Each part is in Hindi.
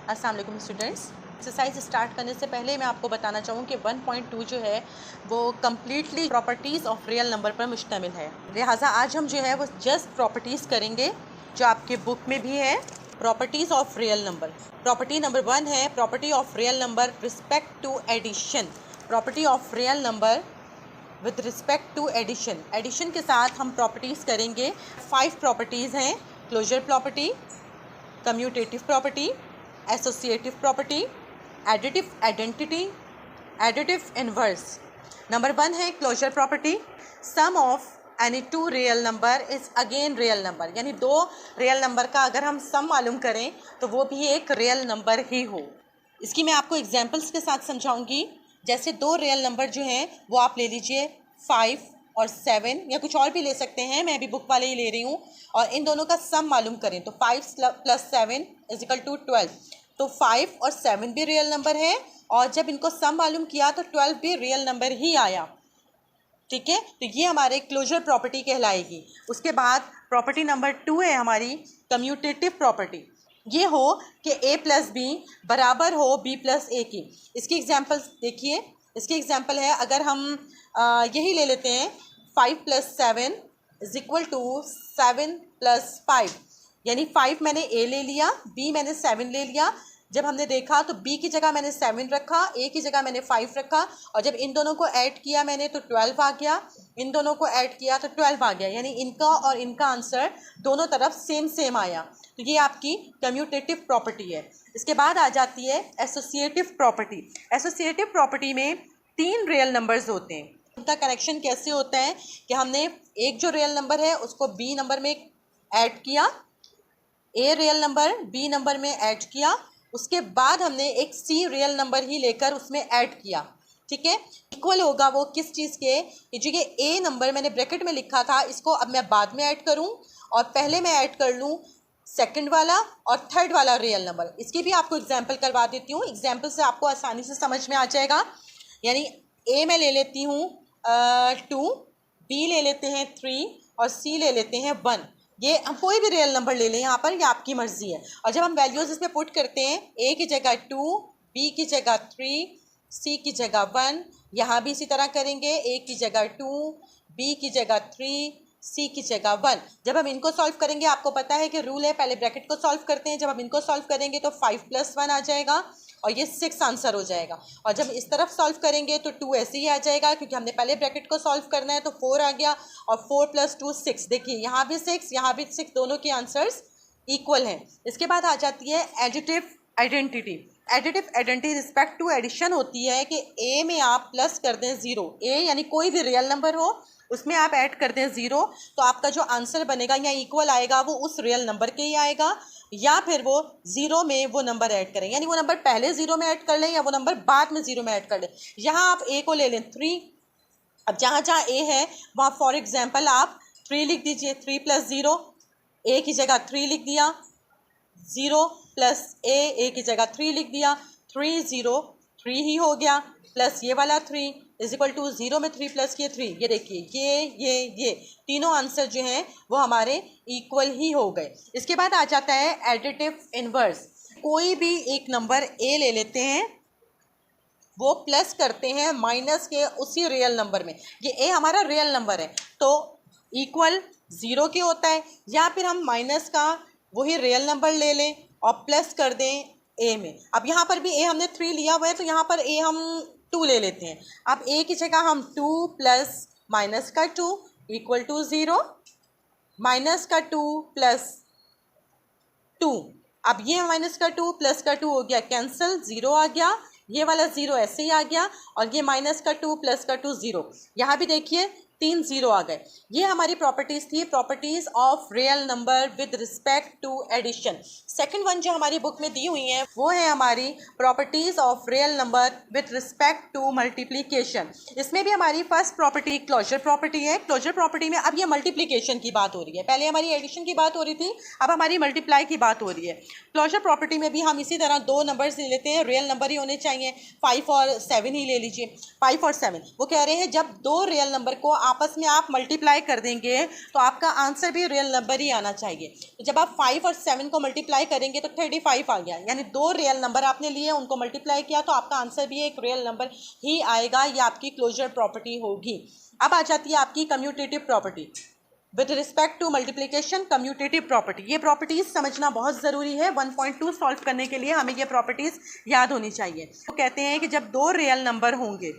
अस्सलाम वालेकुम स्टूडेंट्स। एक्सरसाइज स्टार्ट करने से पहले मैं आपको बताना चाहूँ कि 1.2 जो है वो completely properties of real number पर मुश्तमिल है। लिहाजा आज हम जो है वो जस्ट प्रॉपर्टीज़ करेंगे जो आपके बुक में भी है। Properties of real number. Property number 1 है property of real number respect to addition. Property of real number with respect to addition. Addition के साथ हम प्रॉपर्टीज़ करेंगे। 5 प्रॉपर्टीज़ हैं। Closure property, commutative property, associative property, additive identity, additive inverse. Number 1 है closure property. Sum of any two real number is again real number, यानी दो रियल नंबर का अगर हम सम मालूम करें तो वो भी एक रियल नंबर ही हो। इसकी मैं आपको एग्जांपल्स के साथ समझाऊंगी। जैसे दो रियल नंबर जो हैं वो आप ले लीजिए 5 और 7, या कुछ और भी ले सकते हैं, मैं अभी बुक वाले ही ले रही हूँ। और इन दोनों का सम मालूम करें तो 5 + 7 = 12। तो 5 और 7 भी रियल नंबर है, और जब इनको सम मालूम किया तो 12 भी रियल नंबर ही आया। ठीक है, तो ये हमारे क्लोजर प्रॉपर्टी कहलाएगी। उसके बाद प्रॉपर्टी नंबर 2 है हमारी कम्यूटेटिव प्रॉपर्टी। ये हो कि a + b बराबर हो b + a की। इसकी एग्जांपल देखिए। इसकी एग्जांपल है, अगर हम यही ले लेते हैं 5 + 7 = 7 + 5, यानी 5 मैंने a ले लिया, b मैंने 7 ले लिया। जब हमने देखा तो b की जगह मैंने 7 रखा, a की जगह मैंने 5 रखा, और जब इन दोनों को ऐड किया मैंने तो 12 आ गया। इन दोनों को ऐड किया तो 12 आ गया, यानी इनका और इनका आंसर दोनों तरफ सेम आया। तो ये आपकी कम्यूटेटिव प्रॉपर्टी है। इसके बाद आ जाती है एसोसिएटिव प्रॉपर्टी। एसोसिएटिव प्रॉपर्टी में 3 रियल नंबर्स होते हैं। उनका कनेक्शन कैसे होता है कि हमने एक जो रियल नंबर है उसको b नंबर में ऐड किया, a real number b number में ऐड किया, उसके बाद हमने एक c रियल नंबर ही लेकर उसमें ऐड किया। ठीक है, इक्वल होगा वो किस चीज़ के, जो ये a नंबर मैंने ब्रैकेट में लिखा था इसको अब मैं बाद में ऐड करूं, और पहले मैं ऐड कर लूं सेकंड वाला और थर्ड वाला रियल नंबर। इसकी भी आपको एग्जांपल करवा देती हूँ। एग्जांपल से आपको आसानी से समझ में आ जाएगा। यानी a मैं ले लेती हूँ 2, b ले लेते हैं 3 और c ले लेते हैं 1। ये हम कोई भी रियल नंबर ले लें यहाँ पर, ये आपकी मर्जी है। और जब हम वैल्यूज़ इसमें पुट करते हैं a की जगह 2, b की जगह 3, c की जगह 1, यहाँ भी इसी तरह करेंगे, a की जगह 2, b की जगह 3, c की जगह 1। जब हम इनको सॉल्व करेंगे, आपको पता है कि रूल है, पहले ब्रैकेट को सॉल्व करते हैं। जब हम इनको सॉल्व करेंगे तो 5 + 1 आ जाएगा और ये 6 आंसर हो जाएगा। और जब इस तरफ सॉल्व करेंगे तो 2 ऐसे ही आ जाएगा, क्योंकि हमने पहले ब्रैकेट को सॉल्व करना है। तो 4 आ गया, और 4 + 2 6। देखिए यहाँ भी 6, यहाँ भी 6, दोनों के आंसर्स इक्वल हैं। इसके बाद आ जाती है additive identity. Additive identity respect to addition होती है कि a में आप प्लस कर दें 0, a यानी कोई भी रियल नंबर हो उसमें आप ऐड कर दें 0, तो आपका जो आंसर बनेगा या इक्वल आएगा वो उस रियल नंबर के ही आएगा, या फिर वो 0 में वो नंबर ऐड करें, यानी वो नंबर पहले 0 में ऐड कर लें या वो नंबर बाद में 0 में ऐड कर लें। यहाँ आप a को ले लें 3। अब जहाँ जहाँ a है वहाँ फॉर एग्जाम्पल आप 3 लिख दीजिए। 3 + 0, a की जगह 3 लिख दिया, 0 + a की जगह 3 लिख दिया, 3 0 3 ही हो गया, प्लस ये वाला 3 = 0 में 3 प्लस किए 3। ये देखिए ये तीनों आंसर जो हैं वो हमारे इक्वल ही हो गए। इसके बाद आ जाता है एडिटिव इनवर्स। कोई भी एक नंबर a ले लेते हैं, वो प्लस करते हैं माइनस के उसी रियल नंबर में। ये a हमारा रियल नंबर है तो इक्वल 0 के होता है, या फिर हम माइनस का वही रियल नंबर ले लें और प्लस कर दें a में। अब यहाँ पर भी a हमने 3 लिया हुआ है तो यहाँ पर a हम 2 ले लेते हैं। अब a की जगह हम 2 प्लस माइनस का 2 = 0, माइनस का 2 प्लस 2। अब ये माइनस का 2 प्लस का 2 हो गया कैंसिल, 0 आ गया, ये वाला 0 ऐसे ही आ गया, और ये माइनस का 2 प्लस का 2 0। यहाँ भी देखिए 3 0 आ गए। ये हमारी प्रॉपर्टीज़ थी, properties of real number with respect to addition. Second one जो हमारी बुक में दी हुई है वो है हमारी properties of real number with respect to multiplication. इसमें भी हमारी फर्स्ट प्रॉपर्टी क्लोजर प्रॉपर्टी है। क्लोजर प्रॉपर्टी में अब ये मल्टीप्लिकेशन की बात हो रही है, पहले हमारी एडिशन की बात हो रही थी, अब हमारी मल्टीप्लाई की बात हो रही है। क्लोजर प्रॉपर्टी में भी हम इसी तरह दो नंबर्स ले लेते हैं, रियल नंबर ही होने चाहिए। 5 और 7 ही ले लीजिए। 5 और 7 वो कह रहे हैं जब दो रियल नंबर को आपस में आप मल्टीप्लाई कर देंगे तो आपका आंसर भी रियल नंबर ही आना चाहिए। तो जब आप 5 और 7 को मल्टीप्लाई करेंगे तो 35 आ गया, यानी 2 रियल नंबर आपने लिए, उनको मल्टीप्लाई किया तो आपका आंसर भी एक रियल नंबर ही आएगा। ये आपकी क्लोजर प्रॉपर्टी होगी। अब आ जाती है आपकी commutative property with respect to multiplication. Commutative property, ये प्रॉपर्टीज समझना बहुत ज़रूरी है। 1.2 सॉल्व करने के लिए हमें ये प्रॉपर्टीज याद होनी चाहिए। तो कहते हैं कि जब 2 रियल नंबर होंगे,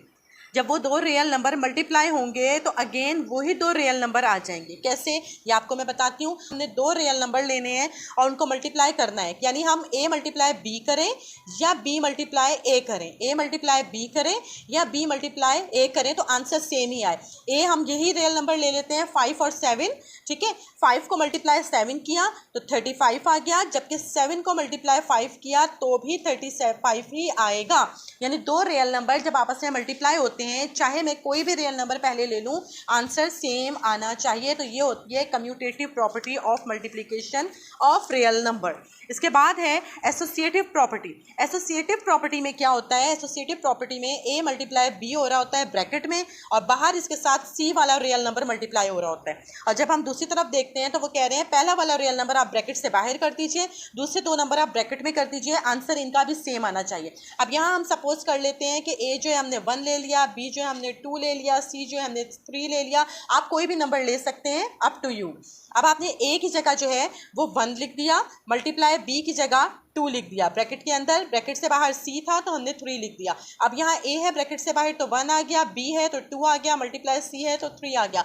जब वो 2 रियल नंबर मल्टीप्लाई होंगे तो अगेन वही 2 रियल नंबर आ जाएंगे। कैसे, ये आपको मैं बताती हूँ। हमने 2 रियल नंबर लेने हैं और उनको मल्टीप्लाई करना है, यानी हम a मल्टीप्लाई b करें या b मल्टीप्लाई a करें, a मल्टीप्लाई b करें या b मल्टीप्लाई a करें तो आंसर सेम ही आए। a हम यही रियल नंबर ले लेते हैं 5 और 7, ठीक है। 5 को मल्टीप्लाई 7 किया तो 35 आ गया, जबकि 7 को मल्टीप्लाई 5 किया तो भी 35 ही आएगा। यानी 2 रियल नंबर जब आपस में मल्टीप्लाई होते हैं, चाहे मैं कोई भी रियल नंबर पहले ले लूं, आंसर सेम आना चाहिए। तो ये होती है commutative property of multiplication of real number. इसके बाद है एसोसिएटिव प्रॉपर्टी। एसोसिएटिव प्रॉपर्टी में क्या होता है, एसोसिएटिव प्रॉपर्टी में a मल्टीप्लाई b हो रहा होता है ब्रैकेट में, और बाहर इसके साथ c वाला रियल नंबर मल्टीप्लाई हो रहा होता है। और जब हम दूसरी तरफ देखते हैं तो वो कह रहे हैं पहला वाला रियल नंबर आप ब्रैकेट से बाहर कर दीजिए, दूसरे 2 नंबर आप ब्रैकेट में कर दीजिए, आंसर इनका भी सेम आना चाहिए। अब यहाँ हम सपोज कर लेते हैं कि a जो है हमने 1 ले लिया, b जो है हमने 2 ले लिया, c जो है हमने 3 ले लिया। आप कोई भी नंबर ले सकते हैं, अप टू यू। अब आपने a की जगह जो है वो 1 लिख दिया, मल्टीप्लाई b की जगह 2 लिख दिया, ब्रैकेट के अंदर, ब्रैकेट से बाहर c था तो हमने 3 लिख दिया। अब यहाँ a है ब्रैकेट से बाहर तो 1 आ गया, b है तो 2 आ गया, मल्टीप्लाई c है तो 3 आ गया।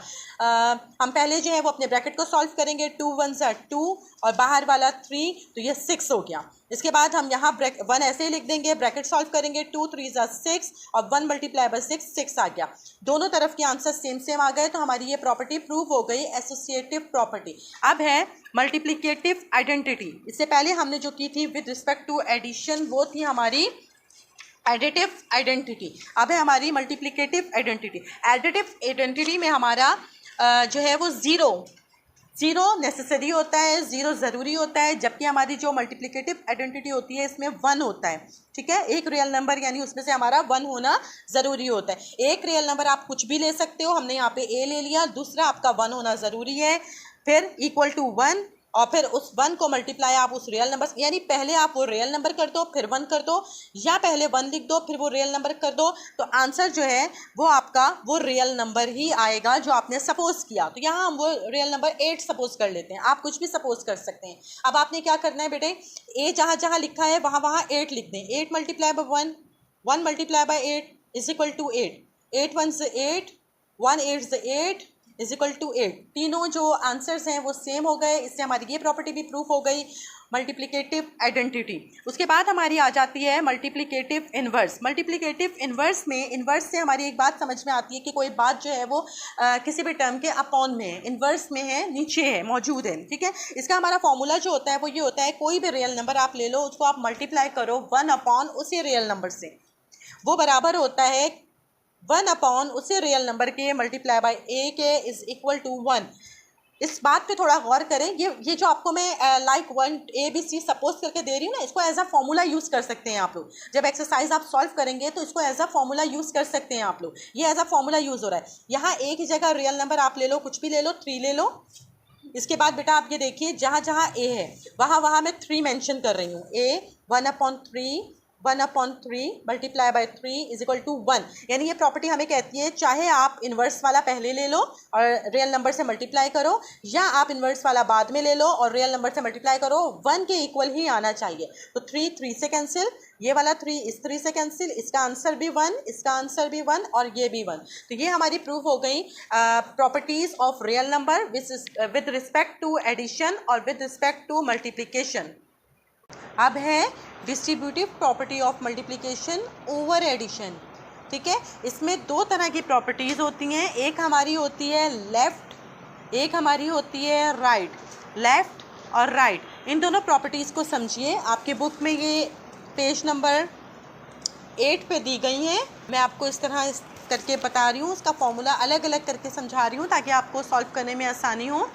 हम पहले जो है वो अपने ब्रैकेट को सॉल्व करेंगे, 2 1 ज़ा 2 और बाहर वाला 3, तो ये 6 हो गया। इसके बाद हम यहाँ 1 ऐसे ही लिख देंगे, ब्रैकेट सॉल्व करेंगे, 2 3 ज़ा 6 और 1 मल्टीप्लाई बाय 6, 6 आ गया। दोनों तरफ के आंसर सेम सेम आ गए, तो हमारी ये प्रॉपर्टी प्रूव हो गई, एसोसिएटिव प्रॉपर्टी। अब है मल्टीप्लिकेटिव आइडेंटिटी। इससे पहले हमने जो की थी विद रिस्पेक्ट टू एडिशन, वो थी हमारी एडिटिव आइडेंटिटी। अब है हमारी मल्टीप्लिकेटिव आइडेंटिटी। एडिटिव आइडेंटिटी में हमारा जो है वो ज़ीरो नेसेसरी होता है, ज़ीरो ज़रूरी होता है, जबकि हमारी जो मल्टीप्लिकेटिव आइडेंटिटी होती है इसमें 1 होता है, ठीक है। एक रियल नंबर यानी उसमें से हमारा 1 होना ज़रूरी होता है। एक रियल नंबर आप कुछ भी ले सकते हो, हमने यहाँ पे a ले लिया, दूसरा आपका 1 होना ज़रूरी है, फिर इक्वल टू 1 और फिर उस 1 को मल्टीप्लाई आप उस रियल नंबर, यानी पहले आप वो रियल नंबर कर दो फिर 1 कर दो, या पहले 1 लिख दो फिर वो रियल नंबर कर दो, तो आंसर जो है वो आपका वो रियल नंबर ही आएगा जो आपने सपोज किया। तो यहाँ हम वो रियल नंबर 8 सपोज कर लेते हैं, आप कुछ भी सपोज कर सकते हैं। अब आपने क्या करना है बेटे, a जहाँ जहाँ लिखा है वहाँ वहाँ 8 लिख दें। 8 multiply by 1, 1 multiply by 8 is equal to 8, 8 1 से 8, 1 8 से 8 इज इक्वल टू 8। तीनों जो आंसर्स हैं वो सेम हो गए, इससे हमारी ये प्रॉपर्टी भी प्रूफ हो गई, मल्टीप्लिकेटिव आइडेंटिटी। उसके बाद हमारी आ जाती है मल्टीप्लिकेटिव इन्वर्स। मल्टीप्लिकेटिव इन्वर्स में, इन्वर्स से हमारी एक बात समझ में आती है कि कोई बात जो है वो किसी भी टर्म के अपॉन में है, इन्वर्स में है, नीचे है, मौजूद है, ठीक है। इसका हमारा फॉर्मूला जो होता है वो ये होता है, कोई भी रियल नंबर आप ले लो, उसको आप मल्टीप्लाई करो 1 अपॉन उसी रियल नंबर से, वो बराबर होता है 1 अपॉन उसी रियल नंबर के मल्टीप्लाई बाय a के इज इक्वल टू 1। इस बात पे थोड़ा गौर करें, ये जो आपको मैं लाइक 1 ABC सपोज करके दे रही हूँ ना, इसको एज अ फॉर्मूला यूज़ कर सकते हैं आप लोग। जब एक्सरसाइज आप सॉल्व करेंगे तो इसको एज अ फॉर्मूला यूज़ कर सकते हैं आप लोग। ये एज अ फॉर्मूला यूज़ हो रहा है। यहाँ a की जगह रियल नंबर आप ले लो, कुछ भी ले लो, 3 ले लो। इसके बाद बेटा आप ये देखिए, जहाँ जहाँ a है वहाँ मैं 3 मेंशन कर रही हूँ। a 1/3 multiply by 3 is equal to 1। यानी ये प्रॉपर्टी हमें कहती है चाहे आप इन्वर्स वाला पहले ले लो और रियल नंबर से मल्टीप्लाई करो, या आप इन्वर्स वाला बाद में ले लो और रियल नंबर से मल्टीप्लाई करो, 1 के इक्वल ही आना चाहिए। तो 3 से कैंसिल, ये वाला 3 इस 3 से कैंसिल, इसका आंसर भी 1, इसका आंसर भी 1 और ये भी 1। तो ये हमारी प्रूफ हो गई properties of real number with respect to addition और विद रिस्पेक्ट टू मल्टीप्लिकेशन। अब है distributive property of multiplication over addition, ठीक है। इसमें 2 तरह की प्रॉपर्टीज़ होती हैं, एक हमारी होती है लेफ़्ट, एक हमारी होती है राइट। लेफ़्ट और राइट, इन दोनों प्रॉपर्टीज़ को समझिए। आपके बुक में ये पेज नंबर 8 पे दी गई हैं। मैं आपको इस तरह करके बता रही हूँ, उसका फॉर्मूला अलग अलग करके समझा रही हूँ ताकि आपको सॉल्व करने में आसानी हो।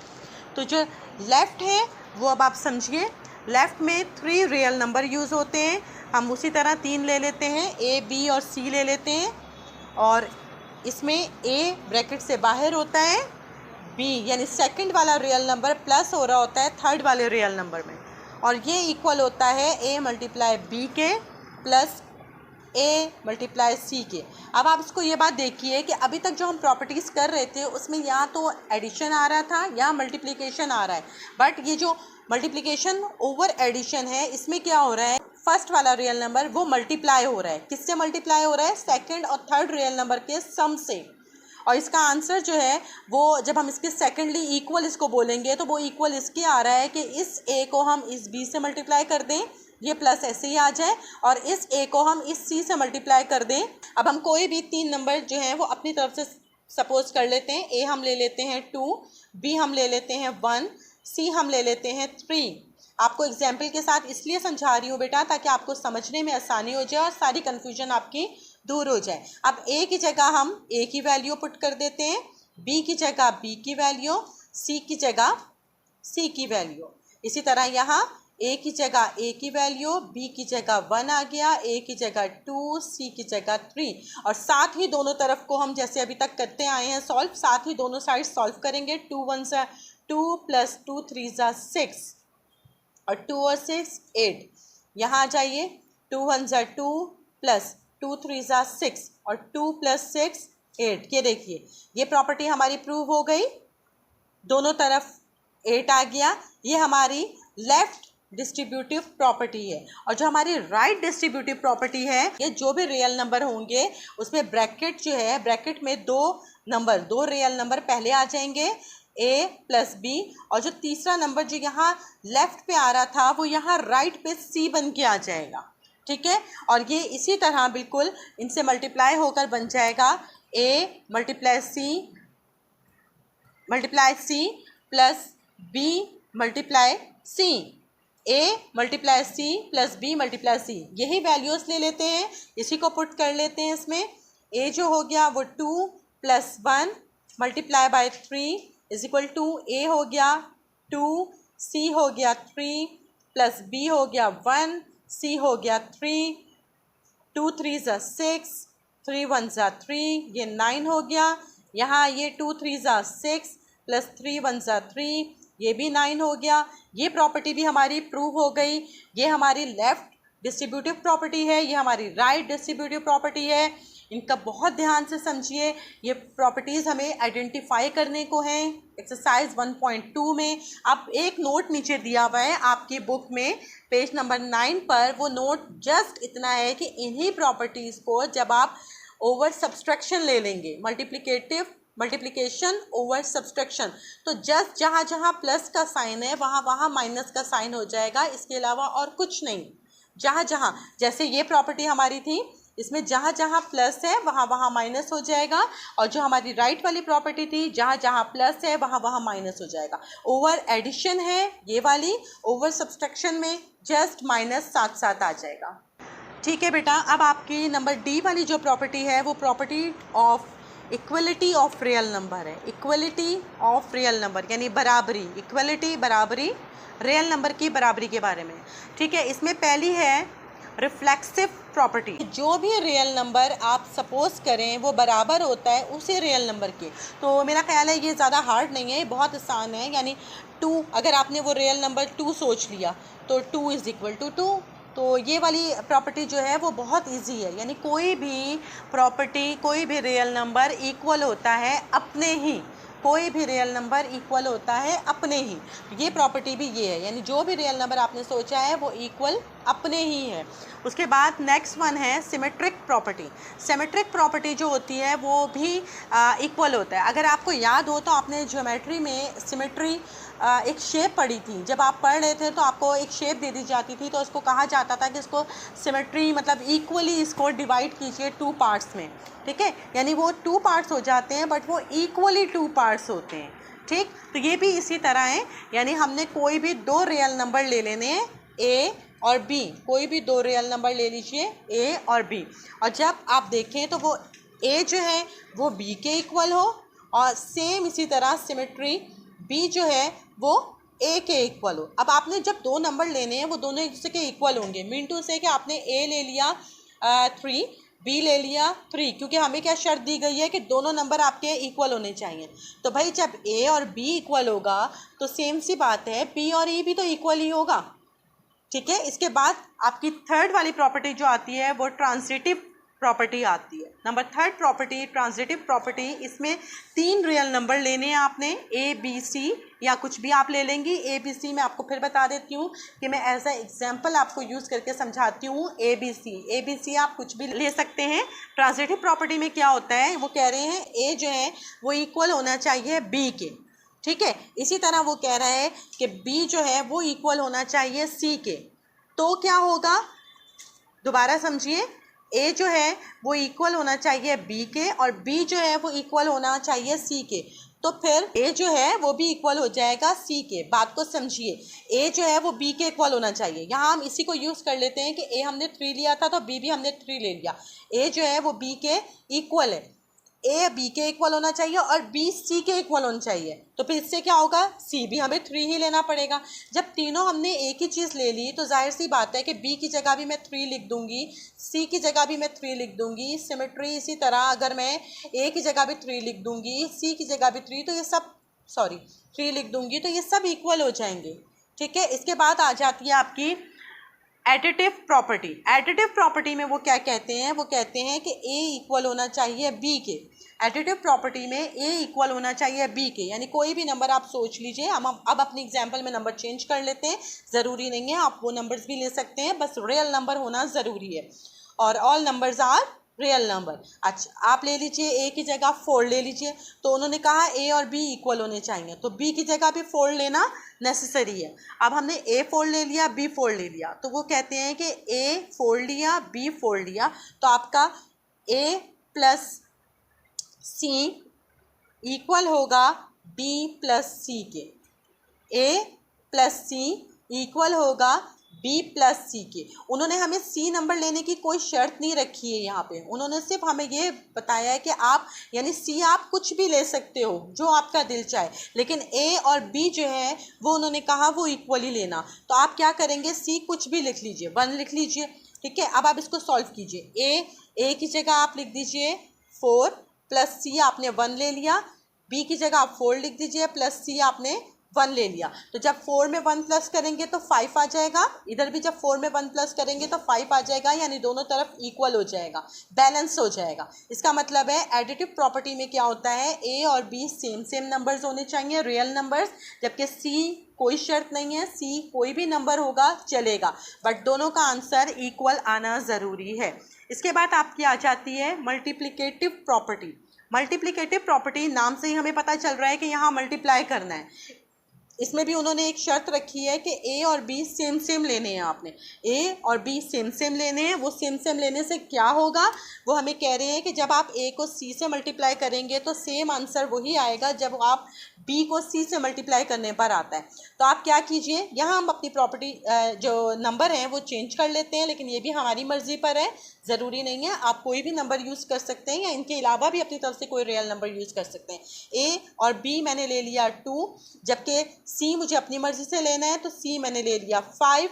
तो जो लेफ़्ट है वो अब आप समझिए, लेफ़्ट में 3 रियल नंबर यूज़ होते हैं। हम उसी तरह 3 ले लेते हैं, A B और C ले लेते हैं, और इसमें ए ब्रैकेट से बाहर होता है, बी यानी सेकंड वाला रियल नंबर प्लस हो रहा होता है थर्ड वाले रियल नंबर में, और ये इक्वल होता है ए मल्टीप्लाई बी के प्लस ए मल्टीप्लाई सी के। अब आप इसको ये बात देखिए कि अभी तक जो हम प्रॉपर्टीज़ कर रहे थे उसमें या तो एडिशन आ रहा था या मल्टीप्लिकेशन आ रहा है, बट ये जो मल्टीप्लिकेशन ओवर एडिशन है इसमें क्या हो रहा है, फर्स्ट वाला रियल नंबर वो मल्टीप्लाई हो रहा है। किससे मल्टीप्लाई हो रहा है? सेकंड और थर्ड रियल नंबर के सम से। और इसका आंसर जो है वो जब हम इसके सेकेंडली इक्वल इसको बोलेंगे तो वो इक्वल इसके आ रहा है कि इस ए को हम इस बी से मल्टीप्लाई कर दें, ये प्लस ऐसे ही आ जाए, और इस ए को हम इस सी से मल्टीप्लाई कर दें। अब हम कोई भी तीन नंबर जो हैं वो अपनी तरफ से सपोज कर लेते हैं। ए हम ले लेते हैं 2, बी हम ले लेते हैं 1, सी हम ले लेते हैं 3। आपको एग्जाम्पल के साथ इसलिए समझा रही हूँ बेटा ताकि आपको समझने में आसानी हो जाए और सारी कन्फ्यूजन आपकी दूर हो जाए। अब ए की जगह हम ए की वैल्यू पुट कर देते हैं, बी की जगह बी की वैल्यू, सी की जगह सी की वैल्यू। इसी तरह यहाँ ए की जगह ए की वैल्यू, बी की जगह 1 आ गया, ए की जगह 2, सी की जगह 3, और साथ ही दोनों तरफ को हम जैसे अभी तक करते आए हैं सॉल्व, साथ ही दोनों साइड सॉल्व करेंगे। 2 1 2 प्लस 2 3 6 और 2 और 6 8। यहाँ आ जाइए, 2 1 2 प्लस 2 3 6 और 2 प्लस 6 8। ये देखिए ये प्रॉपर्टी हमारी प्रूव हो गई, दोनों तरफ 8 आ गया। ये हमारी लेफ्ट डिस्ट्रीब्यूटिव प्रॉपर्टी है। और जो हमारी राइट डिस्ट्रीब्यूटिव प्रॉपर्टी है, ये जो भी रियल नंबर होंगे उसमें ब्रैकेट जो है, ब्रैकेट में दो रियल नंबर पहले आ जाएंगे, ए प्लस बी, और जो तीसरा नंबर जो यहाँ लेफ्ट पे आ रहा था वो यहाँ राइट पे सी बन के आ जाएगा। ठीक है, और ये इसी तरह बिल्कुल इनसे मल्टीप्लाई होकर बन जाएगा a multiply c plus b multiply c, a multiply c plus b multiply c. यही वैल्यूज़ ले लेते हैं, इसी को पुट कर लेते हैं इसमें। ए जो हो गया वो 2 plus 1 multiply by 3 is equal to, a हो गया 2, सी हो गया 3 प्लस बी हो गया 1, सी हो गया 3, 2 3 6, 3 1 3, ये 9 हो गया। यहाँ ये 2 3 6 प्लस 3 1 3, ये भी 9 हो गया। ये प्रॉपर्टी भी हमारी प्रूव हो गई। ये हमारी लेफ़्ट डिस्ट्रीब्यूटिव प्रॉपर्टी है, ये हमारी राइट डिस्ट्रीब्यूटिव प्रॉपर्टी है। इनका बहुत ध्यान से समझिए, ये प्रॉपर्टीज़ हमें आइडेंटिफाई करने को हैं एक्सरसाइज 1.2 में। अब एक नोट नीचे दिया हुआ है आपकी बुक में पेज नंबर 9 पर। वो नोट जस्ट इतना है कि इन्हीं प्रॉपर्टीज़ को जब आप ओवर सब्सट्रैक्शन ले लेंगे, मल्टीप्लिकेशन ओवर सब्सट्रैक्शन, तो जस्ट जहाँ जहाँ प्लस का साइन है वहाँ वहाँ माइनस का साइन हो जाएगा, इसके अलावा और कुछ नहीं। जहाँ जहाँ जैसे ये प्रॉपर्टी हमारी थी, इसमें जहाँ जहाँ प्लस है वहाँ वहाँ माइनस हो जाएगा, और जो हमारी राइट वाली प्रॉपर्टी थी जहाँ जहाँ प्लस है वहाँ वहाँ माइनस हो जाएगा। ओवर एडिशन है ये वाली, ओवर सब्सट्रैक्शन में जस्ट माइनस साथ साथ आ जाएगा। ठीक है बेटा, अब आपकी नंबर डी वाली जो प्रॉपर्टी है वो property of equality of real number है। इक्वलिटी ऑफ रियल नंबर यानी बराबरी, इक्वलिटी बराबरी, रियल नंबर की बराबरी के बारे में। ठीक है, इसमें पहली है रिफ्लेक्सिव प्रॉपर्टी। जो भी रियल नंबर आप सपोज करें वो बराबर होता है उसी रियल नंबर के। तो मेरा ख्याल है ये ज़्यादा हार्ड नहीं है, बहुत आसान है। यानी 2, अगर आपने वो रियल नंबर 2 सोच लिया तो 2 इज़ इक्वल टू 2, तो ये वाली प्रॉपर्टी जो है वो बहुत इजी है। यानी कोई भी प्रॉपर्टी, कोई भी रियल नंबर इक्वल होता है अपने ही, कोई भी रियल नंबर इक्वल होता है अपने ही। ये प्रॉपर्टी भी ये है, यानी जो भी रियल नंबर आपने सोचा है वो इक्वल अपने ही है। उसके बाद नेक्स्ट वन है सिमेट्रिक प्रॉपर्टी। सिमेट्रिक प्रॉपर्टी जो होती है वो भी इक्वल होता है। अगर आपको याद हो तो आपने ज्योमेट्री में सिमेट्री एक शेप पढ़ी थी, जब आप पढ़ रहे थे तो आपको एक शेप दे दी जाती थी, तो उसको कहा जाता था कि इसको सिमेट्री मतलब इक्वली इसको डिवाइड कीजिए 2 पार्ट्स में। ठीक है, यानी वो 2 पार्ट्स हो जाते हैं बट वो इक्वली 2 पार्ट्स होते हैं। ठीक, तो ये भी इसी तरह है। यानी हमने कोई भी 2 रियल नंबर ले लेने हैं, ए और बी, कोई भी 2 रियल नंबर ले लीजिए ए और बी, और जब आप देखें तो वो ए जो है वो बी के इक्वल हो, और सेम इसी तरह सिमेट्री बी जो है वो ए के इक्वल हो। अब आपने जब 2 नंबर लेने हैं वो दोनों एक दूसरे के इक्वल होंगे, मीन टू से कि आपने ए ले लिया 3, बी ले लिया 3, क्योंकि हमें क्या शर्त दी गई है कि दोनों नंबर आपके इक्वल होने चाहिए। तो भाई जब ए और बी इक्वल होगा तो सेम सी बात है बी और ए भी तो इक्वल ही होगा, ठीक है। इसके बाद आपकी थर्ड वाली प्रॉपर्टी जो आती है वो ट्रांजिटिव प्रॉपर्टी आती है। Number third property transitive property, इसमें 3 रियल नंबर लेने हैं आपने, ए बी सी या कुछ भी आप ले लेंगी। ए बी सी मैं आपको फिर बता देती हूँ कि मैं एज अ एग्जाम्पल आपको यूज़ करके समझाती हूँ। ए बी सी आप कुछ भी ले सकते हैं। ट्रांजिटिव प्रॉपर्टी में क्या होता है, वो कह रहे हैं ए जो है वो इक्वल होना चाहिए बी के, ठीक है। इसी तरह वो कह रहा है कि बी जो है वो इक्वल होना चाहिए सी के। तो क्या होगा, दोबारा समझिए, ए जो है वो इक्वल होना चाहिए बी के और बी जो है वो इक्वल होना चाहिए सी के। तो फिर ए जो है वो भी इक्वल हो जाएगा सी के। बात को समझिए, ए जो है वो बी के इक्वल होना चाहिए। यहाँ हम इसी को यूज़ कर लेते हैं कि ए हमने 3 लिया था तो बी भी हमने 3 ले लिया। ए जो है वो बी के इक्वल है, ए बी के इक्वल होना चाहिए और बी सी के इक्वल होना चाहिए। तो फिर इससे क्या होगा, सी भी हमें 3 ही लेना पड़ेगा। जब तीनों हमने एक ही चीज़ ले ली तो जाहिर सी बात है कि बी की जगह भी मैं 3 लिख दूंगी, सी की जगह भी मैं 3 लिख दूंगी। सिमेट्री इसी तरह, अगर मैं ए की जगह भी 3 लिख दूंगी, सी की जगह भी 3, तो ये सब 3 लिख दूंगी तो ये सब इक्वल हो जाएंगे, ठीक है। इसके बाद आ जाती है आपकी एडिटिव प्रॉपर्टी। एडिटिव प्रॉपर्टी में वो क्या कहते हैं, वो कहते हैं कि ए इक्वल होना चाहिए बी के। एडिटिव प्रॉपर्टी में ए इक्वल होना चाहिए बी के, यानी कोई भी नंबर आप सोच लीजिए। हम अब अपनी एग्जाम्पल में नंबर चेंज कर लेते हैं, ज़रूरी नहीं है आप वो नंबर्स भी ले सकते हैं, बस रियल नंबर होना ज़रूरी है और all numbers are real number. अच्छा, आप ले लीजिए ए की जगह 4 ले लीजिए। तो उन्होंने कहा ए और बी इक्वल होने चाहिए, तो बी की जगह भी 4 लेना नेसेसरी है। अब हमने ए 4 ले लिया, बी 4 ले लिया, तो वो कहते हैं कि ए 4 लिया, बी 4 लिया, तो आपका ए प्लस सी इक्वल होगा बी प्लस सी के। ए प्लस सी इक्वल होगा बी प्लस सी के। उन्होंने हमें सी नंबर लेने की कोई शर्त नहीं रखी है यहाँ पे, उन्होंने सिर्फ हमें ये बताया है कि आप यानी सी आप कुछ भी ले सकते हो जो आपका दिल चाहे, लेकिन ए और बी जो है वो उन्होंने कहा वो इक्वली लेना। तो आप क्या करेंगे, सी कुछ भी लिख लीजिए, 1 लिख लीजिए, ठीक है। अब आप इसको सॉल्व कीजिए। ए की जगह आप लिख दीजिए 4 प्लस सी आपने 1 ले लिया, बी की जगह आप 4 लिख दीजिए प्लस सी आपने 1 ले लिया। तो जब 4 में 1 प्लस करेंगे तो 5 आ जाएगा, इधर भी जब 4 में 1 प्लस करेंगे तो 5 आ जाएगा, यानी दोनों तरफ इक्वल हो जाएगा, बैलेंस हो जाएगा। इसका मतलब है एडिटिव प्रॉपर्टी में क्या होता है, ए और बी सेम नंबर्स होने चाहिए, रियल नंबर्स, जबकि सी कोई शर्त नहीं है, सी कोई भी नंबर होगा चलेगा, बट दोनों का आंसर इक्वल आना ज़रूरी है। इसके बाद आपकी आ जाती है मल्टीप्लिकेटिव प्रॉपर्टी। मल्टीप्लिकेटिव प्रॉपर्टी नाम से ही हमें पता चल रहा है कि यहाँ मल्टीप्लाई करना है। इसमें भी उन्होंने एक शर्त रखी है कि ए और बी सेम लेने हैं आपने, ए और बी सेम लेने हैं। वो सेम लेने से क्या होगा, वो हमें कह रहे हैं कि जब आप ए को सी से मल्टीप्लाई करेंगे तो सेम आंसर वही आएगा जब आप बी को सी से मल्टीप्लाई करने पर आता है। तो आप क्या कीजिए, यहाँ हम अपनी प्रॉपर्टी जो नंबर हैं वो चेंज कर लेते हैं, लेकिन ये भी हमारी मर्ज़ी पर है, ज़रूरी नहीं है, आप कोई भी नंबर यूज़ कर सकते हैं या इनके अलावा भी अपनी तरफ से कोई रियल नंबर यूज़ कर सकते हैं। ए और बी मैंने ले लिया 2, जबकि सी मुझे अपनी मर्जी से लेना है, तो सी मैंने ले लिया 5,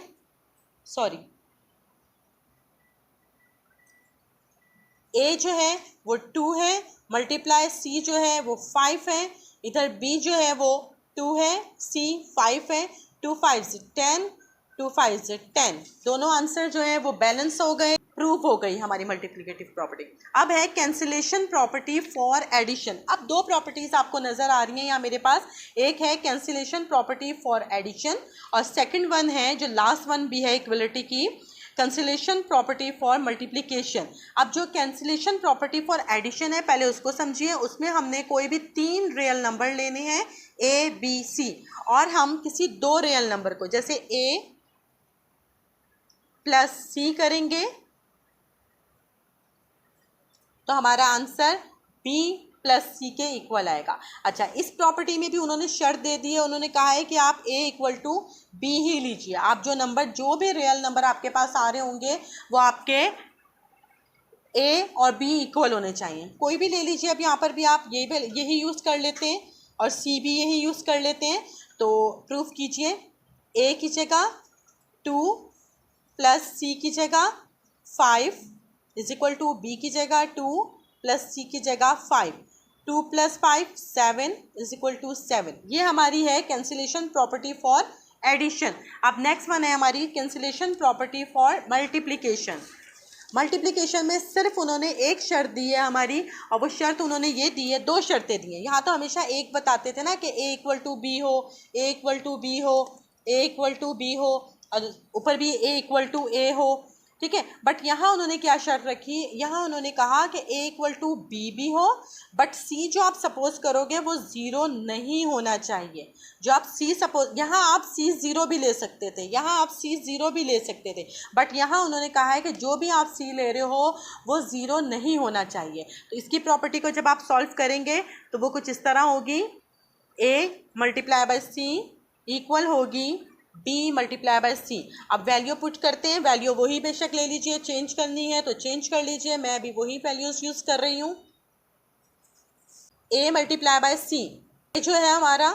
ए जो है वो 2 है, मल्टीप्लाई सी जो है वो 5 है, इधर बी जो है वो 2 है, सी 5 है, 2 5 से 10, 2 5 से 10, दोनों आंसर जो है वो बैलेंस हो गए, प्रूव हो गई हमारी मल्टीप्लिकेटिव प्रॉपर्टी। अब है कैंसिलेशन प्रॉपर्टी फॉर एडिशन। अब 2 प्रॉपर्टीज आपको नजर आ रही हैं यहाँ मेरे पास, एक है कैंसिलेशन प्रॉपर्टी फॉर एडिशन और सेकंड वन है जो लास्ट वन भी है इक्वलिटी की, कैंसिलेशन प्रॉपर्टी फॉर मल्टीप्लिकेशन। अब जो कैंसिलेशन प्रॉपर्टी फॉर एडिशन है पहले उसको समझिए। उसमें हमने कोई भी 3 रियल नंबर लेने हैं ए बी सी, और हम किसी 2 रियल नंबर को जैसे ए प्लस सी करेंगे तो हमारा आंसर बी प्लस सी के इक्वल आएगा। अच्छा, इस प्रॉपर्टी में भी उन्होंने शर्त दे दी है, उन्होंने कहा है कि आप ए इक्वल टू बी ही लीजिए। आप जो भी रियल नंबर आपके पास आ रहे होंगे वो आपके ए और बी इक्वल होने चाहिए, कोई भी ले लीजिए। अब यहाँ पर भी आप यही यूज़ कर लेते हैं और सी भी यही यूज़ कर लेते हैं। तो प्रूफ कीजिए, ए की जगह 2 प्लस सी की जगह 5 इज इक्वल टू बी की जगह 2 प्लस सी की जगह 5, 2 + 5 7 इज इक्वल टू 7। ये हमारी है कैंसिलेशन प्रॉपर्टी फॉर एडिशन। अब नेक्स्ट वन है हमारी cancellation property for multiplication. Multiplication में सिर्फ उन्होंने एक शर्त दी है हमारी, और वो शर्त उन्होंने ये दी है, दो शर्तें दी हैं। यहाँ तो हमेशा एक बताते थे ना कि ए इक्वल टू बी हो, ए इक्वल टू बी हो, ए इक्वल टू बी हो, और ऊपर भी ए इक्वल टू ए हो, ठीक है। बट यहाँ उन्होंने क्या शर्त रखी, यहाँ उन्होंने कहा कि ए इक्वल टू बी भी हो, बट सी जो आप सपोज करोगे वो ज़ीरो नहीं होना चाहिए। जो आप सी सपोज, यहाँ आप सी ज़ीरो भी ले सकते थे, यहाँ आप सी ज़ीरो भी ले सकते थे, बट यहाँ उन्होंने कहा है कि जो भी आप सी ले रहे हो वो ज़ीरो नहीं होना चाहिए। तो इसकी प्रॉपर्टी को जब आप सॉल्व करेंगे तो वो कुछ इस तरह होगी, A multiply by C equal होगी बी मल्टीप्लाई बाय सी। अब वैल्यू पुट करते हैं, वैल्यू वही बेशक ले लीजिए, चेंज करनी है तो चेंज कर लीजिए, मैं अभी वही वैल्यूज़ यूज़ कर रही हूँ। ए मल्टीप्लाई बाय सी, ए जो है हमारा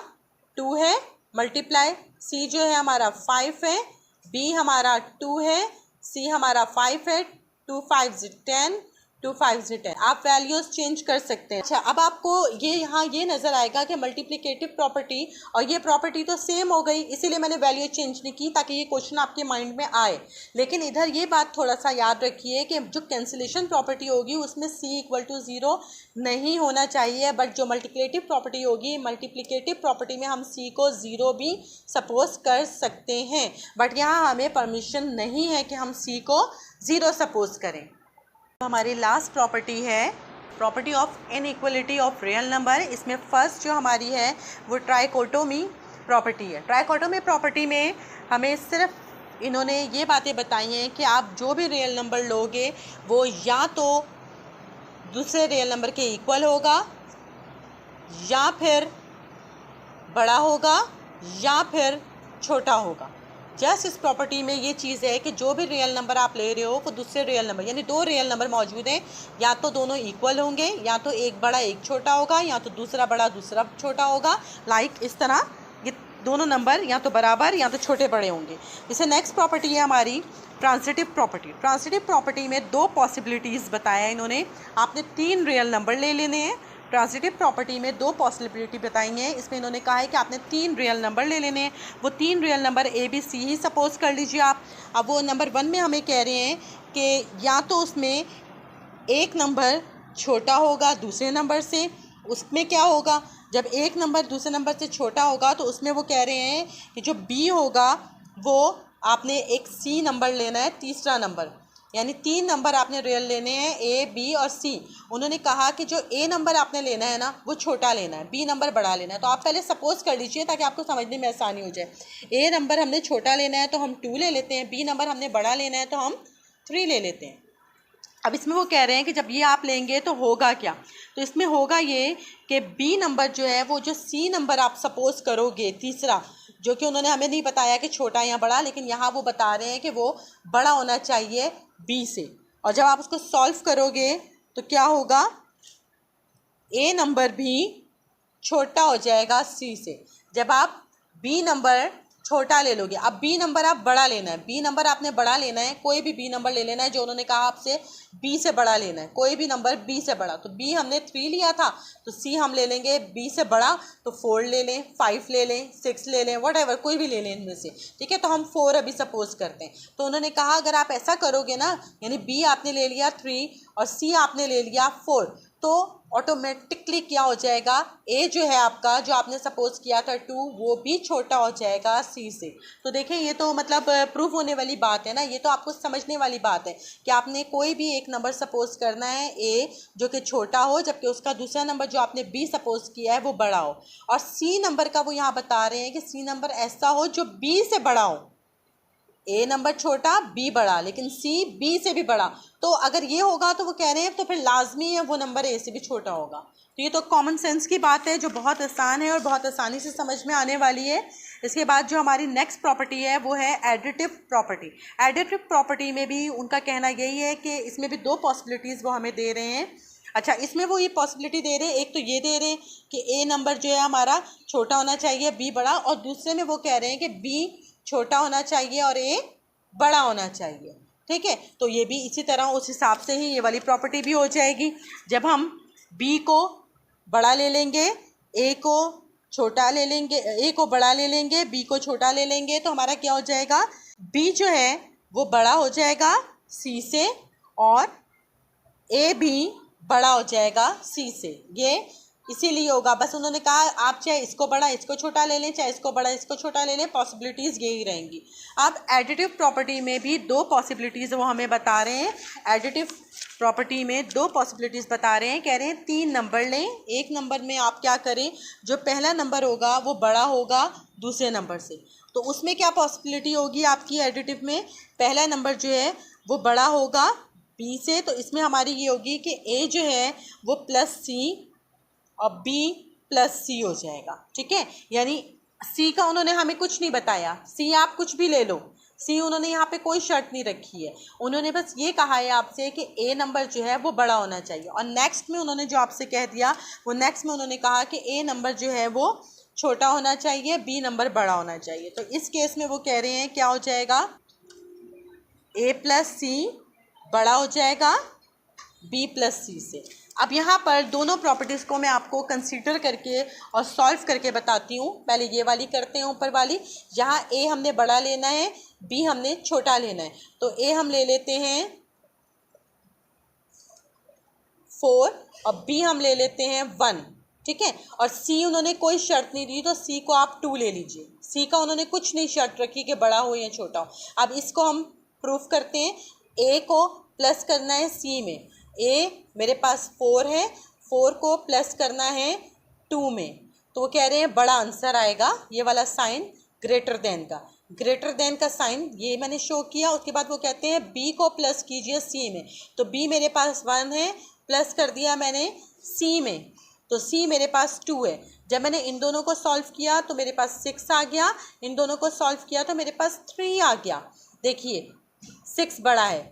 2 है, मल्टीप्लाई सी जो है हमारा 5 है, बी हमारा 2 है, सी हमारा 5 है, 2 5 10, 2 5 10। आप वैल्यूज़ चेंज कर सकते हैं। अच्छा, अब आपको ये यहाँ ये नज़र आएगा कि मल्टीप्लिकेटिव प्रॉपर्टी और ये प्रॉपर्टी तो सेम हो गई, इसीलिए मैंने वैल्यू चेंज नहीं की ताकि ये क्वेश्चन आपके माइंड में आए। लेकिन इधर ये बात थोड़ा सा याद रखिए कि जो कैंसिलेशन प्रॉपर्टी होगी उसमें सी इक्वल टू ज़ीरो नहीं होना चाहिए, बट जो मल्टीप्लिकेटिव प्रॉपर्टी होगी, मल्टीप्लिकेटिव प्रॉपर्टी में हम सी को ज़ीरो भी सपोज कर सकते हैं, बट यहाँ हमें परमिशन नहीं है कि हम सी को ज़ीरो सपोज करें। हमारी लास्ट प्रॉपर्टी है property of inequality of real number. इसमें फर्स्ट जो हमारी है वो ट्राइकोटोमी प्रॉपर्टी है। ट्राइकोटोमी प्रॉपर्टी में हमें सिर्फ इन्होंने ये बातें बताई हैं कि आप जो भी रियल नंबर लोगे वो या तो दूसरे रियल नंबर के इक्वल होगा, या फिर बड़ा होगा, या फिर छोटा होगा। जस्ट इस प्रॉपर्टी में ये चीज़ है कि जो भी रियल नंबर आप ले रहे हो वो दूसरे रियल नंबर, यानी दो रियल नंबर मौजूद हैं, या तो दोनों इक्वल होंगे, या तो एक बड़ा एक छोटा होगा, या तो दूसरा बड़ा दूसरा छोटा होगा। लाइक इस तरह ये दोनों नंबर या तो बराबर या तो छोटे बड़े होंगे। जैसे नेक्स्ट प्रॉपर्टी है हमारी ट्रांसिटिव प्रॉपर्टी। ट्रांसिटिव प्रॉपर्टी में दो पॉसिबिलिटीज़ बताया इन्होंने, आपने 3 रियल नंबर ले लेने हैं। ट्रांसिटिव प्रॉपर्टी में दो पॉसिबिलिटी बताई हैं, इसमें इन्होंने कहा है कि आपने 3 रियल नंबर ले लेने हैं। वो 3 real number A B C ही सपोज कर लीजिए आप। अब वो नंबर 1 में हमें कह रहे हैं कि या तो उसमें एक नंबर छोटा होगा दूसरे नंबर से, उसमें क्या होगा जब एक नंबर दूसरे नंबर से छोटा होगा तो उसमें वो कह रहे हैं कि जो बी होगा वो आपने एक सी नंबर लेना है, तीसरा नंबर, यानी 3 नंबर आपने रियल लेने हैं ए बी और सी। उन्होंने कहा कि जो ए नंबर आपने लेना है ना वो छोटा लेना है, बी नंबर बड़ा लेना है। तो आप पहले सपोज कर लीजिए ताकि आपको समझने में आसानी हो जाए। ए नंबर हमने छोटा लेना है तो हम 2 ले लेते हैं, बी नंबर हमने बड़ा लेना है तो हम 3 ले लेते हैं। अब इसमें वो कह रहे हैं कि जब ये आप लेंगे तो होगा क्या, तो इसमें होगा ये कि बी नंबर जो है वो जो सी नंबर आप सपोज करोगे तीसरा, जो कि उन्होंने हमें नहीं बताया कि छोटा या बड़ा, लेकिन यहाँ वो बता रहे हैं कि वो बड़ा होना चाहिए बी से। और जब आप उसको सॉल्व करोगे तो क्या होगा, ए नंबर भी छोटा हो जाएगा सी से। जब आप बी नंबर छोटा ले लोगे, अब बी नंबर आप बड़ा लेना है, बी नंबर आपने बड़ा लेना है, कोई भी बी नंबर ले लेना है जो उन्होंने कहा आपसे बी से बड़ा लेना है, कोई भी नंबर बी से बड़ा। तो बी हमने 3 लिया था तो सी हम ले लेंगे बी से बड़ा, तो 4 ले लें, 5 ले लें, 6 ले लें, व्हाटएवर कोई भी ले लें इनमें से, ठीक है। तो हम 4 अभी सपोज करते हैं। तो उन्होंने कहा अगर आप ऐसा करोगे ना, यानी बी आपने ले लिया 3 और सी आपने ले लिया 4, तो ऑटोमेटिकली क्या हो जाएगा, ए जो है आपका जो आपने सपोज किया था 2 वो भी छोटा हो जाएगा सी से। तो देखें ये तो मतलब प्रूफ होने वाली बात है ना, ये तो आपको समझने वाली बात है कि आपने कोई भी एक नंबर सपोज करना है ए जो कि छोटा हो, जबकि उसका दूसरा नंबर जो आपने बी सपोज किया है वो बड़ा हो। और सी नंबर का वो यहाँ बता रहे हैं कि सी नंबर ऐसा हो जो बी से बड़ा हो, ए नंबर छोटा बी बड़ा, लेकिन सी बी से भी बड़ा। तो अगर ये होगा तो वो कह रहे हैं तो फिर लाजमी है वो नंबर ए से भी छोटा होगा। तो ये तो कॉमन सेंस की बात है जो बहुत आसान है और बहुत आसानी से समझ में आने वाली है। इसके बाद जो हमारी नेक्स्ट प्रॉपर्टी है वो है एडिटिव प्रॉपर्टी। एडिटिव प्रॉपर्टी में भी उनका कहना यही है कि इसमें भी 2 पॉसिबिलिटीज़ वो हमें दे रहे हैं। अच्छा, इसमें वो ये पॉसिबिलिटी दे रहे हैं, एक तो ये दे रहे हैं कि ए नंबर जो है हमारा छोटा होना चाहिए बी बड़ा, और दूसरे में वो कह रहे हैं कि बी छोटा होना चाहिए और ए बड़ा होना चाहिए, ठीक है, तो ये भी इसी तरह उस हिसाब से ही ये वाली प्रॉपर्टी भी हो जाएगी। जब हम बी को बड़ा ले लेंगे, ए को छोटा ले लेंगे, ए को बड़ा ले लेंगे, बी को छोटा ले लेंगे, तो हमारा क्या हो जाएगा, बी जो है वो बड़ा हो जाएगा सी से और ए भी बड़ा हो जाएगा सी से। ये इसीलिए होगा, बस उन्होंने कहा आप चाहे इसको बड़ा इसको छोटा ले लें, चाहे इसको बड़ा इसको छोटा ले लें, पॉसिबिलिटीज़ यही रहेंगी। अब एडिटिव प्रॉपर्टी में भी दो पॉसिबिलिटीज़ वो हमें बता रहे हैं। एडिटिव प्रॉपर्टी में दो पॉसिबिलिटीज़ बता रहे हैं, कह रहे हैं 3 नंबर लें, एक नंबर में आप क्या करें, जो पहला नंबर होगा वो बड़ा होगा दूसरे नंबर से। तो उसमें क्या पॉसिबिलिटी होगी आपकी एडिटिव में, पहला नंबर जो है वो बड़ा होगा बी से, तो इसमें हमारी ये होगी कि ए जो है वो प्लस सी और बी प्लस सी हो जाएगा। ठीक है, यानी सी का उन्होंने हमें कुछ नहीं बताया, सी आप कुछ भी ले लो, सी उन्होंने यहाँ पे कोई शर्त नहीं रखी है, उन्होंने बस ये कहा है आपसे कि ए नंबर जो है वो बड़ा होना चाहिए। और नेक्स्ट में उन्होंने जो आपसे कह दिया, वो नेक्स्ट में उन्होंने कहा कि ए नंबर जो है वो छोटा होना चाहिए, बी नंबर बड़ा होना चाहिए। तो इस केस में वो कह रहे हैं क्या हो जाएगा, ए प्लस सी बड़ा हो जाएगा बी प्लस सी से। अब यहाँ पर दोनों प्रॉपर्टीज़ को मैं आपको कंसीडर करके और सॉल्व करके बताती हूँ। पहले ये वाली करते हैं, ऊपर वाली, जहाँ ए हमने बड़ा लेना है, बी हमने छोटा लेना है। तो ए हम ले लेते हैं 4 और बी हम ले लेते हैं 1। ठीक है, और सी उन्होंने कोई शर्त नहीं दी, तो सी को आप 2 ले लीजिए। सी का उन्होंने कुछ नहीं शर्त रखी कि बड़ा हो या छोटा हो। अब इसको हम प्रूफ करते हैं, ए को प्लस करना है सी में, ए मेरे पास 4 है, 4 को प्लस करना है 2 में, तो वो कह रहे हैं बड़ा आंसर आएगा, ये वाला साइन ग्रेटर देन का, ग्रेटर देन का साइन ये मैंने शो किया। उसके बाद वो कहते हैं बी को प्लस कीजिए सी में, तो बी मेरे पास 1 है, प्लस कर दिया मैंने सी में, तो सी मेरे पास 2 है। जब मैंने इन दोनों को सॉल्व किया तो मेरे पास 6 आ गया, इन दोनों को सॉल्व किया तो मेरे पास 3 आ गया। देखिए 6 बड़ा है,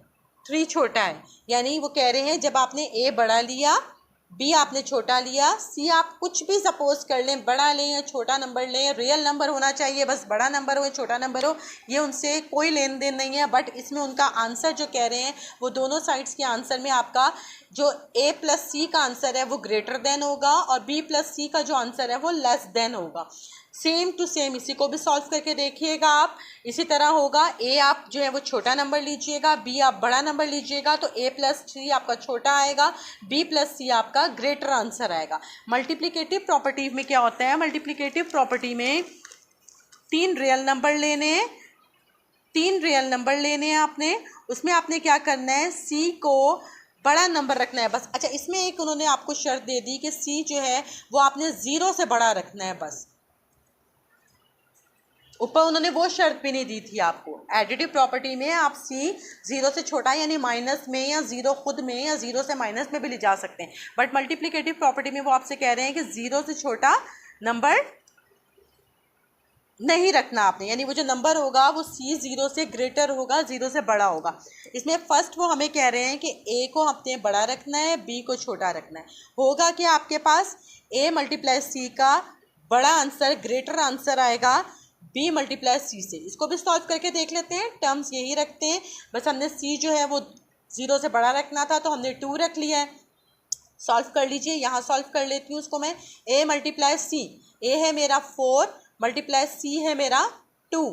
3 छोटा है, यानी वो कह रहे हैं जब आपने ए बड़ा लिया, बी आपने छोटा लिया, सी आप कुछ भी सपोज कर लें, बड़ा लें या छोटा नंबर लें, रियल नंबर होना चाहिए, बस बड़ा नंबर हो या छोटा नंबर हो, ये उनसे कोई लेन देन नहीं है। बट इसमें उनका आंसर जो कह रहे हैं वो दोनों साइड्स के आंसर में आपका जो ए प्लस सी का आंसर है वो ग्रेटर देन होगा और बी प्लस सी का जो आंसर है वो लेस देन होगा। सेम टू सेम इसी को भी सॉल्व करके देखिएगा आप, इसी तरह होगा। ए आप जो है वो छोटा नंबर लीजिएगा, बी आप बड़ा नंबर लीजिएगा, तो ए प्लस सी आपका छोटा आएगा, बी प्लस सी आपका ग्रेटर आंसर आएगा। मल्टीप्लिकेटिव प्रॉपर्टी में क्या होता है, मल्टीप्लिकेटिव प्रॉपर्टी में 3 रियल नंबर लेने हैं, 3 रियल नंबर लेने हैं आपने, उसमें आपने क्या करना है, सी को बड़ा नंबर रखना है बस। अच्छा, इसमें एक उन्होंने आपको शर्त दे दी कि सी जो है वो आपने 0 से बड़ा रखना है बस, ऊपर उन्होंने वो शर्त भी नहीं दी थी आपको। एडिटिव प्रॉपर्टी में आप सी 0 से छोटा यानी माइनस में या 0 खुद में या 0 से माइनस में भी ले जा सकते हैं, बट मल्टीप्लिकेटिव प्रॉपर्टी में वो आपसे कह रहे हैं कि 0 से छोटा नंबर नहीं रखना आपने, यानी वो जो नंबर होगा वो सी 0 से ग्रेटर होगा, 0 से बड़ा होगा। इसमें फर्स्ट वो हमें कह रहे हैं कि ए को हमने बड़ा रखना है, बी को छोटा रखना है। होगा कि आपके पास ए मल्टीप्लाई सी का बड़ा आंसर ग्रेटर आंसर आएगा बी मल्टीप्लाई सी से। इसको भी सॉल्व करके देख लेते हैं, टर्म्स यही रखते हैं, बस हमने सी जो है वो 0 से बड़ा रखना था तो हमने 2 रख लिया है। सॉल्व कर लीजिए, यहाँ सॉल्व कर लेती हूँ उसको मैं। ए मल्टीप्लाई सी, ए है मेरा 4 मल्टीप्लाई सी है मेरा 2,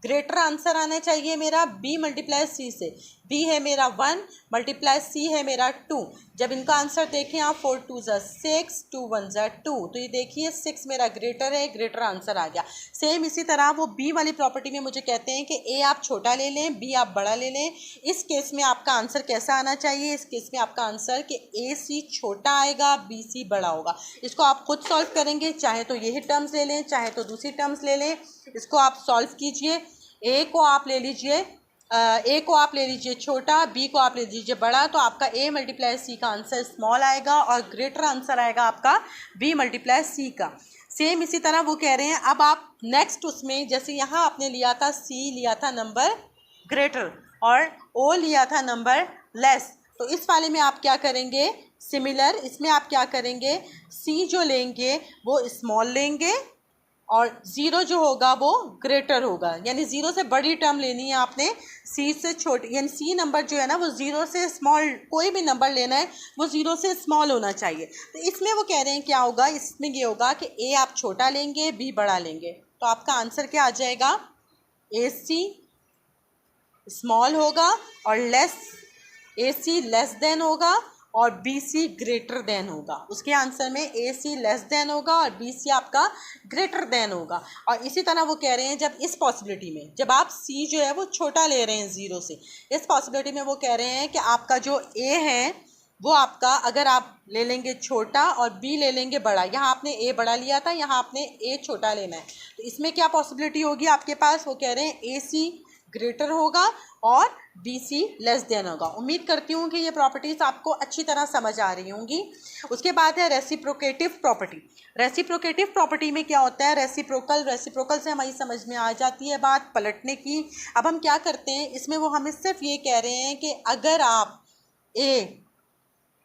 ग्रेटर आंसर आना चाहिए मेरा बी मल्टीप्लाई सी से। बी है मेरा 1 मल्टीप्लाई सी है मेरा 2। जब इनका आंसर देखें आप 4 2 ज़ा 6, 2 1 ज़ा 2, तो ये देखिए 6 मेरा ग्रेटर है, ग्रेटर आंसर आ गया। सेम इसी तरह वो बी वाली प्रॉपर्टी में मुझे कहते हैं कि ए आप छोटा ले लें, बी आप बड़ा ले लें। इस केस में आपका आंसर कैसा आना चाहिए, इस केस में आपका आंसर कि ए सी छोटा आएगा, बी सी बड़ा होगा। इसको आप खुद सॉल्व करेंगे, चाहे तो यही टर्म्स ले लें, चाहे तो दूसरी टर्म्स ले लें। इसको आप सॉल्व कीजिए, ए को आप ले लीजिए छोटा, बी को आप ले लीजिए बड़ा, तो आपका ए मल्टीप्लाई सी का आंसर स्मॉल आएगा और ग्रेटर आंसर आएगा आपका बी मल्टीप्लाई सी का। सेम इसी तरह वो कह रहे हैं, अब आप नेक्स्ट उसमें जैसे यहाँ आपने लिया था सी लिया था नंबर ग्रेटर और ओ लिया था नंबर लेस, तो इस वाले में आप क्या करेंगे, सिमिलर इसमें आप क्या करेंगे, सी जो लेंगे वो स्मॉल लेंगे और ज़ीरो जो होगा वो ग्रेटर होगा, यानी ज़ीरो से बड़ी टर्म लेनी है आपने, सी से छोटी, यानी सी नंबर जो है ना वो ज़ीरो से स्मॉल, कोई भी नंबर लेना है वो ज़ीरो से स्मॉल होना चाहिए। तो इसमें वो कह रहे हैं क्या होगा, इसमें ये होगा कि ए आप छोटा लेंगे, बी बड़ा लेंगे। तो आपका आंसर क्या आ जाएगा, ए सी स्मॉल होगा और ए सी लेस देन होगा और बी सी ग्रेटर देन होगा। उसके आंसर में ए सी लेस देन होगा और बी सी आपका ग्रेटर देन होगा। और इसी तरह वो कह रहे हैं जब इस पॉसिबिलिटी में, जब आप सी जो है वो छोटा ले रहे हैं ज़ीरो से, इस पॉसिबिलिटी में वो कह रहे हैं कि आपका जो ए है वो आपका, अगर आप ले लेंगे छोटा और बी ले लेंगे बड़ा, यहाँ आपने ए बड़ा लिया था, यहाँ आपने ए छोटा लेना है, तो इसमें क्या पॉसिबिलिटी होगी आपके पास, वो कह रहे हैं ए सी ग्रेटर होगा और बी सी लेस देन होगा। उम्मीद करती हूँ कि ये प्रॉपर्टीज़ आपको अच्छी तरह समझ आ रही होंगी। उसके बाद है रेसिप्रोकेटिव प्रॉपर्टी। रेसिप्रोकेटिव प्रॉपर्टी में क्या होता है, रेसिप्रोकल से हमारी समझ में आ जाती है बात पलटने की। अब हम क्या करते हैं, इसमें वो हमें सिर्फ ये कह रहे हैं कि अगर आप ए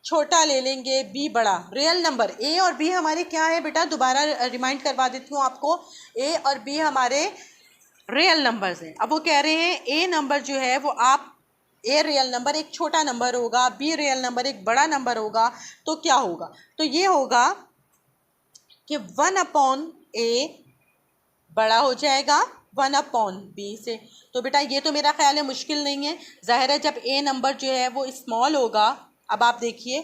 छोटा ले लेंगे, बी बड़ा, रियल नंबर ए और बी हमारे क्या है बेटा, दोबारा रिमाइंड करवा देती हूँ आपको, ए और बी हमारे रियल नंबर्स हैं। अब वो कह रहे हैं ए नंबर जो है वो आप, ए रियल नंबर एक छोटा नंबर होगा, बी रियल नंबर एक बड़ा नंबर होगा, तो क्या होगा, तो ये होगा कि 1/a बड़ा हो जाएगा 1/b से। तो बेटा ये तो मेरा ख्याल है मुश्किल नहीं है, जाहिर है जब ए नंबर जो है वो स्मॉल होगा। अब आप देखिए,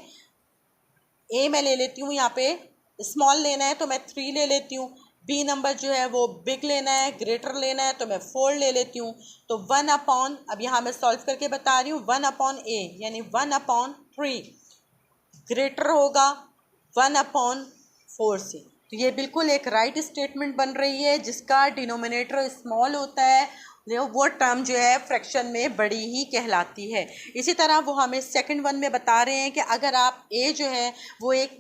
ए मैं ले लेती हूँ, यहाँ पे स्मॉल लेना है तो मैं 3 ले लेती हूँ, बी नंबर जो है वो बिग लेना है, ग्रेटर लेना है तो मैं 4 ले लेती हूँ। तो 1/, अब यहाँ मैं सॉल्व करके बता रही हूँ, 1/a यानी 1/3 ग्रेटर होगा 1/4 से। तो ये बिल्कुल एक राइट स्टेटमेंट बन रही है, जिसका डिनोमिनेटर स्मॉल होता है वो टर्म जो है फ्रैक्शन में बड़ी ही कहलाती है। इसी तरह वो हमें सेकंड वन में बता रहे हैं कि अगर आप ए जो है वो एक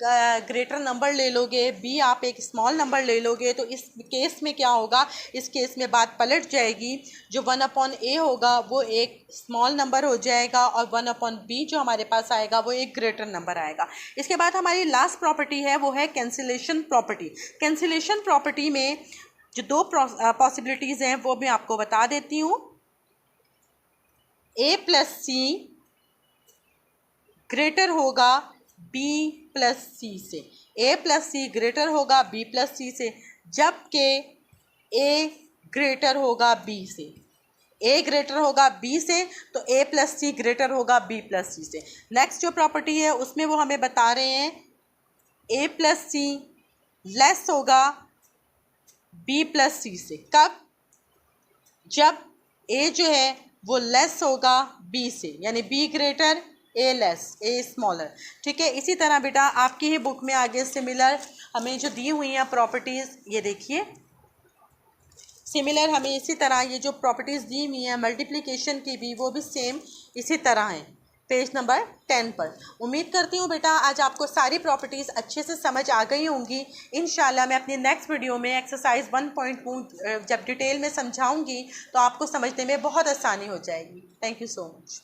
ग्रेटर नंबर ले लोगे, बी आप एक स्मॉल नंबर ले लोगे, तो इस केस में क्या होगा, इस केस में बात पलट जाएगी। जो 1/a होगा वो एक स्मॉल नंबर हो जाएगा और 1/b जो हमारे पास आएगा वो एक ग्रेटर नंबर आएगा। इसके बाद हमारी लास्ट प्रॉपर्टी है वो है कैंसिलेशन प्रॉपर्टी। कैंसिलेशन प्रॉपर्टी में जो दो पॉसिबिलिटीज़ हैं वो मैं आपको बता देती हूँ। a प्लस सी ग्रेटर होगा b प्लस सी से, a प्लस सी ग्रेटर होगा b प्लस सी से, जबकि a ग्रेटर होगा b से। a ग्रेटर होगा b से तो a प्लस सी ग्रेटर होगा b प्लस सी से। नेक्स्ट जो प्रॉपर्टी है उसमें वो हमें बता रहे हैं a प्लस सी लेस होगा b प्लस सी से। कब, जब a जो है वो लेस होगा b से, यानी b greater a less a smaller. ठीक है, इसी तरह बेटा आपकी ही बुक में आगे सिमिलर हमें जो दी हुई हैं प्रॉपर्टीज़, ये देखिए सिमिलर हमें इसी तरह ये जो प्रॉपर्टीज़ दी हुई हैं मल्टीप्लिकेशन की भी, वो भी सेम इसी तरह हैं पेज नंबर 10 पर। उम्मीद करती हूँ बेटा आज आपको सारी प्रॉपर्टीज़ अच्छे से समझ आ गई होंगी। इंशाल्लाह मैं अपनी नेक्स्ट वीडियो में एक्सरसाइज 1.2 जब डिटेल में समझाऊंगी तो आपको समझने में बहुत आसानी हो जाएगी। Thank you so much.